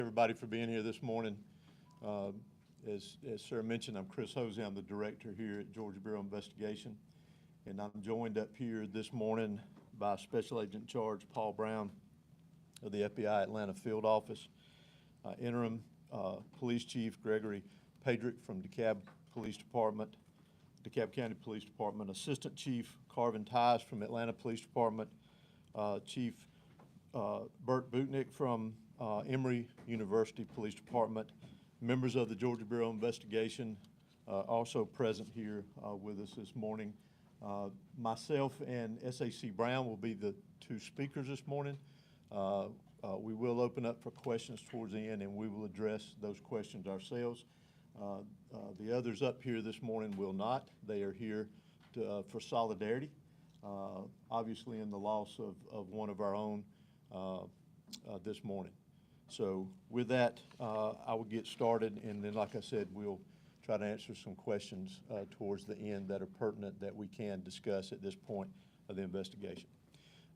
Everybody for being here this morning. As Sarah mentioned, I'm Chris Hosey. I'm the director here at Georgia Bureau of Investigation, and I'm joined up here this morning by Special Agent in Charge Paul Brown of the FBI Atlanta Field Office, Interim Police Chief Gregory Pedrick from DeKalb County Police Department, Assistant Chief Carvin Tice from Atlanta Police Department, Chief Bert Butnick from Emory University Police Department, members of the Georgia Bureau of Investigation also present here with us this morning. Myself and SAC Brown will be the two speakers this morning. We will open up for questions towards the end, and we will address those questions ourselves. The others up here this morning will not. They are here for solidarity, obviously in the loss of one of our own this morning. So with that, I will get started, and then, like I said, we'll try to answer some questions towards the end that are pertinent that we can discuss at this point of the investigation.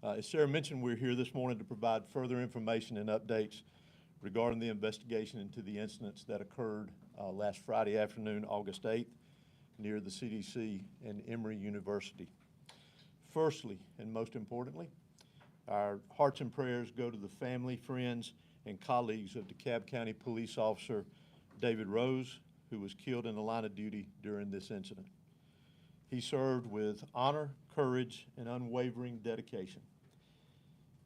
As Sarah mentioned, we're here this morning to provide further information and updates regarding the investigation into the incidents that occurred last Friday afternoon, August 8th, near the CDC and Emory University. Firstly, and most importantly, our hearts and prayers go to the family, friends, and colleagues of DeKalb County Police Officer David Rose, who was killed in the line of duty during this incident. He served with honor, courage, and unwavering dedication.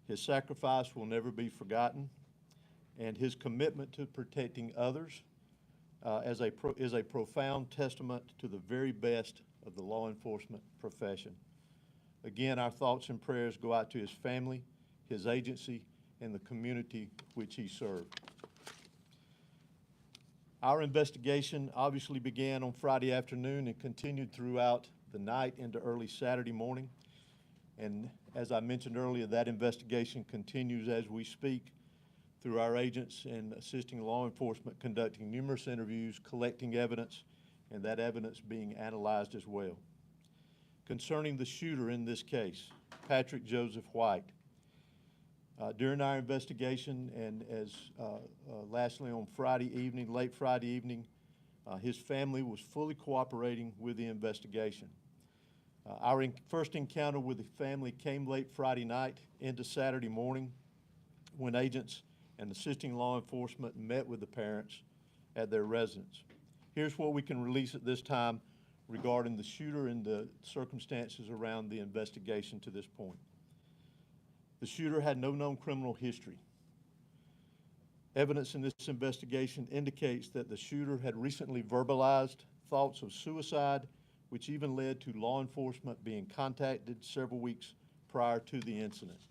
His sacrifice will never be forgotten, and his commitment to protecting others is a profound testament to the very best of the law enforcement profession. Again, our thoughts and prayers go out to his family, his agency, and the community which he served. Our investigation obviously began on Friday afternoon and continued throughout the night into early Saturday morning. And as I mentioned earlier, that investigation continues as we speak through our agents and assisting law enforcement conducting numerous interviews, collecting evidence, and that evidence being analyzed as well. Concerning the shooter in this case, Patrick Joseph White, during our investigation, and as lastly on Friday evening, late Friday evening, his family was fully cooperating with the investigation. Our first encounter with the family came late Friday night into Saturday morning when agents and assisting law enforcement met with the parents at their residence. Here's what we can release at this time regarding the shooter and the circumstances around the investigation to this point. The shooter had no known criminal history. Evidence in this investigation indicates that the shooter had recently verbalized thoughts of suicide, which even led to law enforcement being contacted several weeks prior to the incident.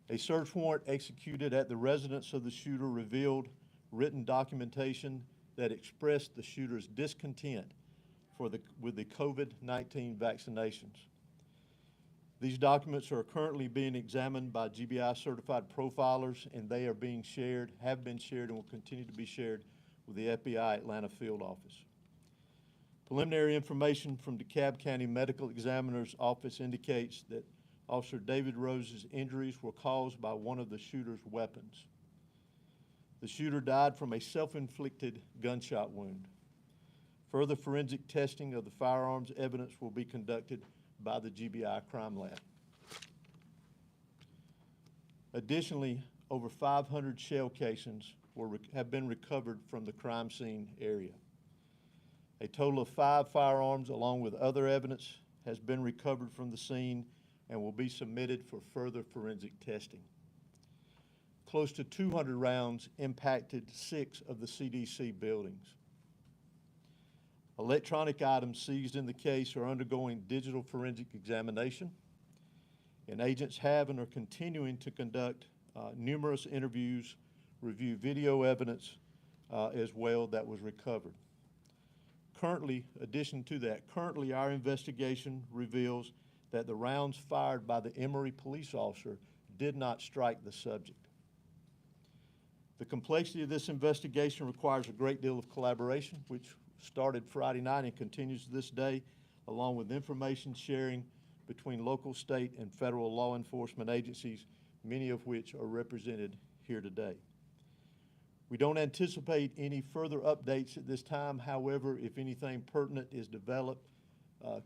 A search warrant executed at the residence of the shooter revealed written documentation that expressed the shooter's discontent with the COVID-19 vaccinations. These documents are currently being examined by GBI certified profilers, and they are being shared, have been shared, and will continue to be shared with the FBI Atlanta Field Office. Preliminary information from DeKalb County Medical Examiner's Office indicates that Officer David Rose's injuries were caused by one of the shooter's weapons. The shooter died from a self-inflicted gunshot wound. Further forensic testing of the firearms evidence will be conducted by the GBI Crime Lab. Additionally, over 500 shell casings have been recovered from the crime scene area. A total of 5 firearms, along with other evidence, has been recovered from the scene and will be submitted for further forensic testing. Close to 200 rounds impacted 6 of the CDC buildings. Electronic items seized in the case are undergoing digital forensic examination, and agents have and are continuing to conduct numerous interviews, review video evidence as well that was recovered. Currently, addition to that, our investigation reveals that the rounds fired by the Emory police officer did not strike the subject. The complexity of this investigation requires a great deal of collaboration, which started Friday night and continues to this day, along with information sharing between local, state, and federal law enforcement agencies, many of which are represented here today. We don't anticipate any further updates at this time. However, if anything pertinent is developed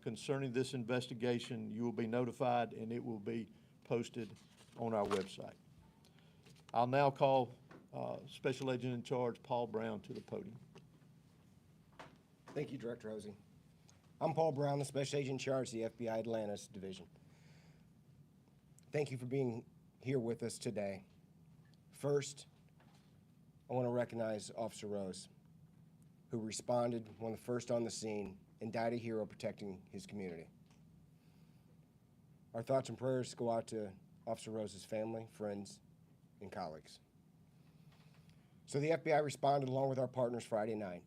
concerning this investigation, you will be notified and it will be posted on our website. I'll now call Special Agent in Charge Paul Brown to the podium. Thank you, Director Hosey. I'm Paul Brown, the Special Agent in Charge of the FBI Atlantis Division. Thank you for being here with us today. First, I want to recognize Officer Rose, who responded, one of the first on the scene, and died a hero protecting his community. Our thoughts and prayers go out to Officer Rose's family, friends, and colleagues. So the FBI responded along with our partners Friday night.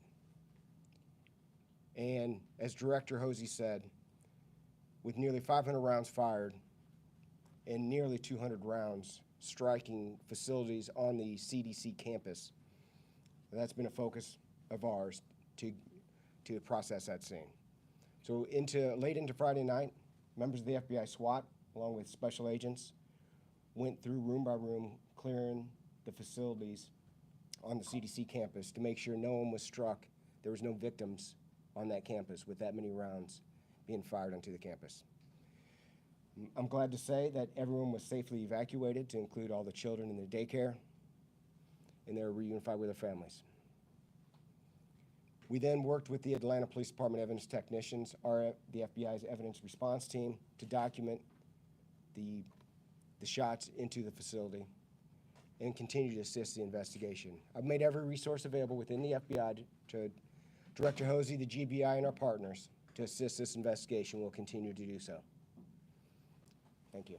And as Director Hosey said, with nearly 500 rounds fired and nearly 200 rounds striking facilities on the CDC campus, that's been a focus of ours to process that scene. So late into Friday night, members of the FBI SWAT, along with special agents, went through room by room, clearing the facilities on the CDC campus to make sure no one was struck, there was no victims on that campus with that many rounds being fired onto the campus. I'm glad to say that everyone was safely evacuated, to include all the children in the daycare, and they were reunified with their families. We then worked with the Atlanta Police Department evidence technicians, the FBI's evidence response team, to document the shots into the facility and continue to assist the investigation. I've made every resource available within the FBI to Director Hosey, the GBI, and our partners to assist this investigation. We'll continue to do so. Thank you.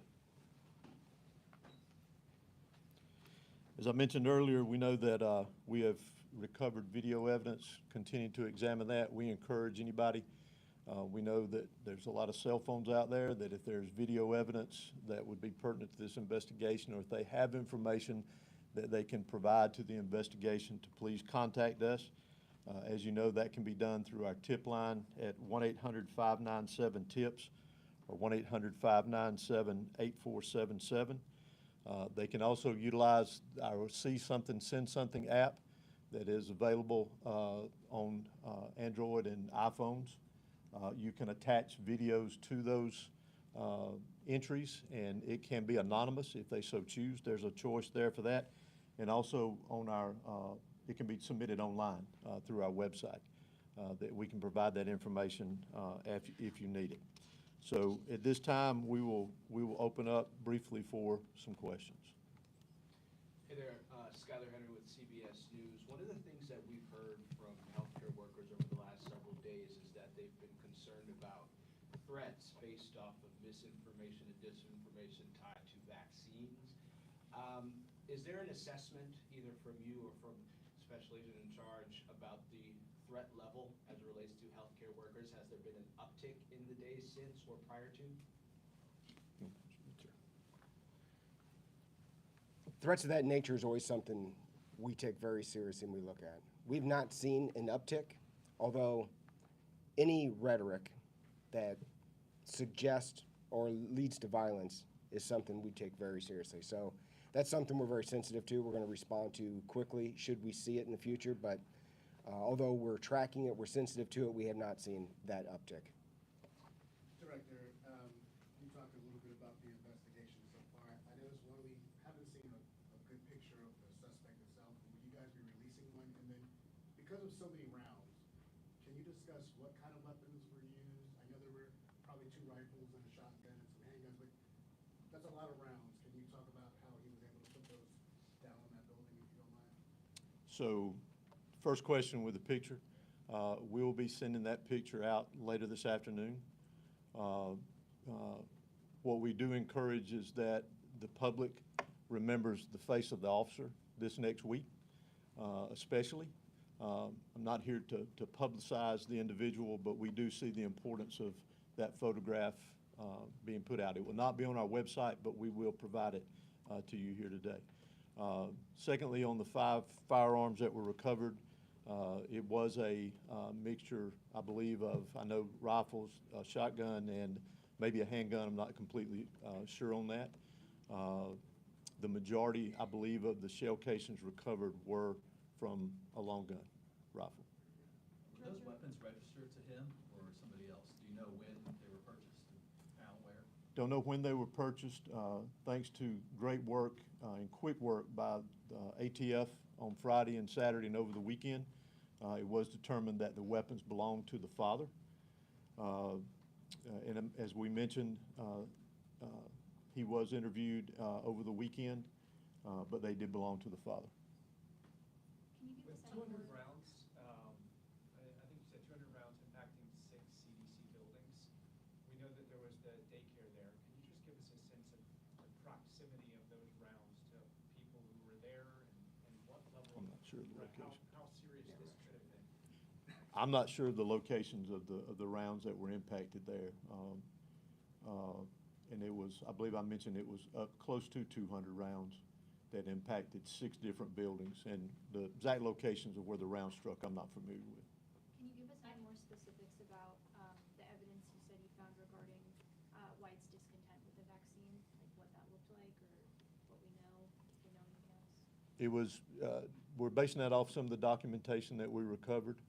As I mentioned earlier, we know that we have recovered video evidence, continue to examine that. We encourage anybody. We know that there's a lot of cell phones out there, that if there's video evidence that would be pertinent to this investigation, or if they have information that they can provide to the investigation, to please contact us. As you know, that can be done through our tip line at 1-800-597-TIPS or 1-800-597-8477. They can also utilize our See Something, Send Something app that is available on Android and iPhones. You can attach videos to those entries, and it can be anonymous if they so choose. There's a choice there for that. And also on our, it can be submitted online through our website, that we can provide that information if you need it. So at this time, we will open up briefly for some questions. Hey there, Skylar Henry with CBS News. One of the things that we've heard from healthcare workers over the last several days is that they've been concerned about threats based off of misinformation and disinformation tied to vaccines. Is there an assessment, either from you or from Special Agent in Charge, about the threat level as it relates to healthcare workers? Has there been an uptick in the days since or prior to? Threats of that nature is always something we take very seriously and we look at. We've not seen an uptick, although any rhetoric that suggests or leads to violence is something we take very seriously. So that's something we're very sensitive to. We're going to respond to quickly should we see it in the future, but although we're tracking it, we're sensitive to it, we have not seen that uptick. Director, you talked a little bit about the investigation so far. I noticed we haven't seen a good picture of the suspect itself. Will you guys be releasing one? And then, because of so many rounds, can you discuss what kind of weapons were used? I know there were probably 2 rifles and a shotgun and some handguns, but that's a lot of rounds. Can you talk about how he was able to put those down in that building, if you don't mind? So, first question with the picture. We'll be sending that picture out later this afternoon. What we do encourage is that the public remembers the face of the officer this next week, especially. I'm not here to publicize the individual, but we do see the importance of that photograph being put out. It will not be on our website, but we will provide it to you here today. Secondly, on the 5 firearms that were recovered, it was a mixture, I believe, of, I know, rifles, a shotgun, and maybe a handgun. I'm not completely sure on that. The majority, I believe, of the shell casings recovered were from a long gun rifle. Were those weapons registered to him or somebody else? Do you know when they were purchased and how, where? Don't know when they were purchased. Thanks to great work and quick work by ATF on Friday and Saturday and over the weekend, it was determined that the weapons belonged to the father. And as we mentioned, he was interviewed over the weekend, but they did belong to the father. Can you give With us any 200 more? rounds, I think you said 200 rounds impacting 6 CDC buildings. We know that there was the daycare there. Can you just give us a sense of the proximity of those rounds to people who were there and what level? I'm not sure of the or location. How serious this could have been? I'm not sure of the locations of the rounds that were impacted there. And it was, I believe I mentioned it was up close to 200 rounds that impacted 6 different buildings. And the exact locations of where the round struck, I'm not familiar with. Can you give us any more specifics about the evidence you said you found regarding White's discontent with the vaccine, like what that looked like or what we know, if we know anything else? It was, we're basing that off some of the documentation that we recovered.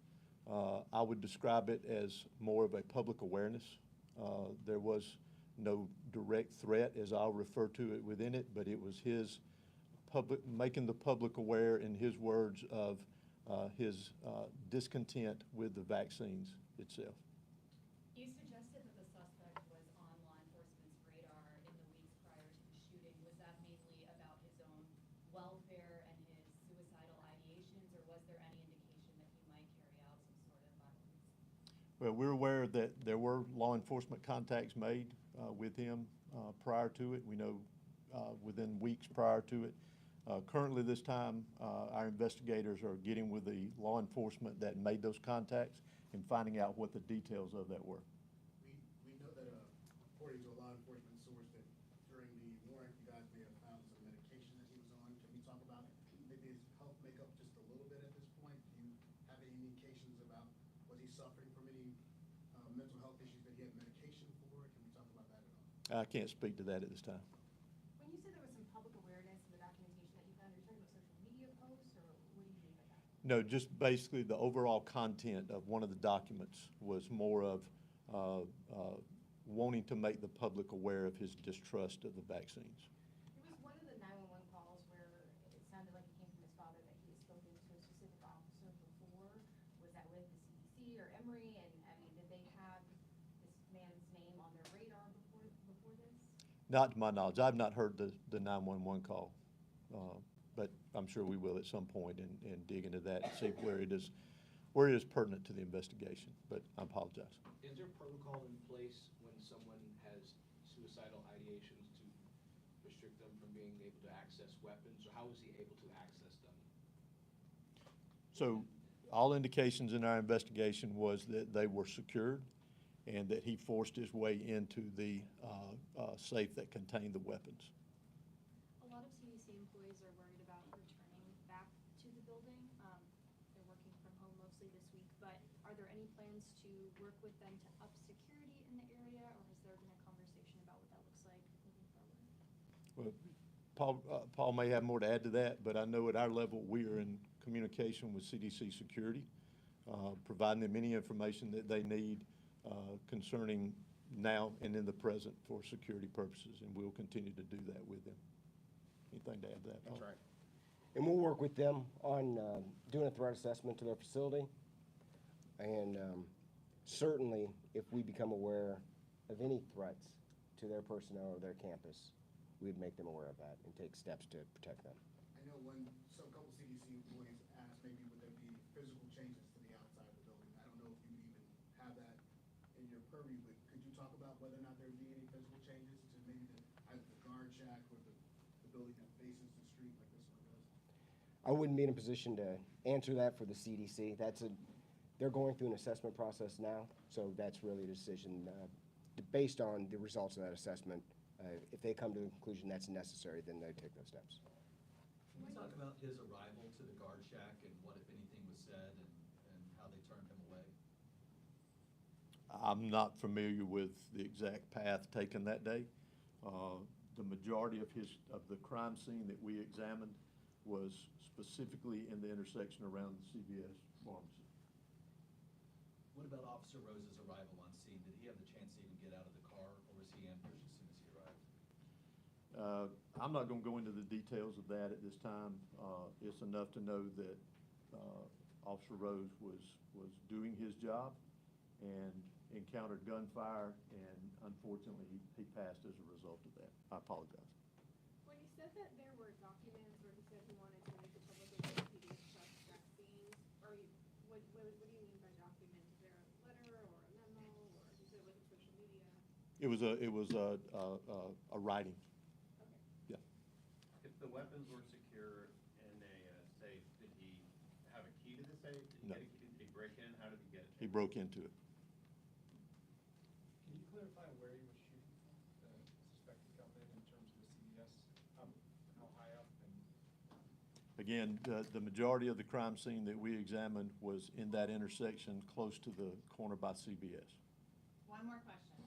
I would describe it as more of a public awareness. There was no direct threat, as I'll refer to it within it, but it was his making the public aware, in his words, of his discontent with the vaccines itself. You suggested that the suspect was on law enforcement's radar in the weeks prior to the shooting. Was that mainly about his own welfare and his suicidal ideations, or was there any indication that he might carry out some sort of violence? Well, we're aware that there were law enforcement contacts made with him prior to it. We know within weeks prior to it. Currently this time, our investigators are getting with the law enforcement that made those contacts and finding out what the details of that were. We know that, according to a law enforcement source, that during the warrant, you guys may have found some medication that he was on. Can we talk about maybe his health makeup just a little bit at this point? Do you have any indications about, was he suffering from any mental health issues that he had medication for? Can we talk about that at all? I can't speak to that at this time. When you said there was some public awareness in the documentation that you found, are you talking about social media posts, or what do you mean by that? No, just basically the overall content of one of the documents was more of wanting to make the public aware of his distrust of the vaccines. It was one of the 911 calls where it sounded like it came from his father that he had spoken to a specific officer before. Was that with the CDC or Emory? And I mean, did they have this man's name on their radar before this? Not to my knowledge. I've not heard the 911 call, but I'm sure we will at some point and dig into that and see where it is pertinent to the investigation, but I apologize. Is there protocol in place when someone has suicidal ideations to restrict them from being able to access weapons, or how is he able to access them? So all indications in our investigation was that they were secured and that he forced his way into the safe that contained the weapons. A lot of CDC employees are worried about returning back to the building. They're working from home mostly this week, but are there any plans to work with them to up security in the area, or has there been a conversation about what that looks like moving forward? Well, Paul may have more to add to that, but I know at our level, we are in communication with CDC security, providing them any information that they need concerning now and in the present for security purposes, and we'll continue to do that with them. Anything to add to that, Paul? That's right. And we'll work with them on doing a threat assessment to their facility. And certainly, if we become aware of any threats to their personnel or their campus, we'd make them aware of that and take steps to protect them. I know a couple CDC employees asked maybe would there be physical changes to the outside of the building. I don't know if you would even have that in your purview, but could you talk about whether or not there would be any physical changes to maybe either the guard shack or the building that faces the street like this one does? I wouldn't be in a position to answer that for the CDC. They're going through an assessment process now, so that's really a decision based on the results of that assessment. If they come to the conclusion that's necessary, then they take those steps. Can you talk about his arrival to the guard shack and what, if anything, was said and how they turned him away? I'm not familiar with the exact path taken that day. the majority of the crime scene that we examined was specifically in the intersection around the CVS pharmacy. What about Officer Rose's arrival on scene? Did he have the chance to even get out of the car, or was he ambushed as soon as he arrived? I'm not going to go into the details of that at this time. It's enough to know that Officer Rose was doing his job and encountered gunfire, and unfortunately, he passed as a result of that. I apologize. When he said that there were documents, or he said he wanted to make it public with PDF vaccines, or what do you mean by document? Is there a letter or a memo, or he said it wasn't social media? It was a writing. Okay. Yeah. If the weapons were secure in a safe, did he have a key to the safe? Did he No. get a key? Did he break in? How did he get it? He broke into it. Can you clarify where he was shooting from, the suspected gunman, in terms of the CVS? How high up and? Again, the majority of the crime scene that we examined was in that intersection close to the corner by CBS. One more question.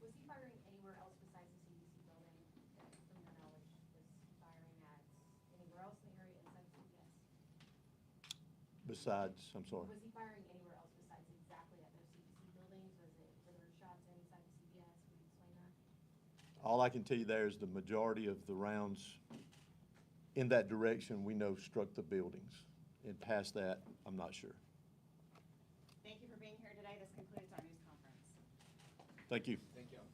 Was he firing anywhere else besides the CDC building, from your knowledge? Was he firing at anywhere else in the area inside CVS? Besides, I'm sorry. Was he firing anywhere else besides exactly at those CDC buildings? Were there shots inside the CVS? Could you explain that? All I can tell you there is the majority of the rounds in that direction we know struck the buildings. And past that, I'm not sure. Thank you for being here today. This concludes our news conference. Thank you. Thank you.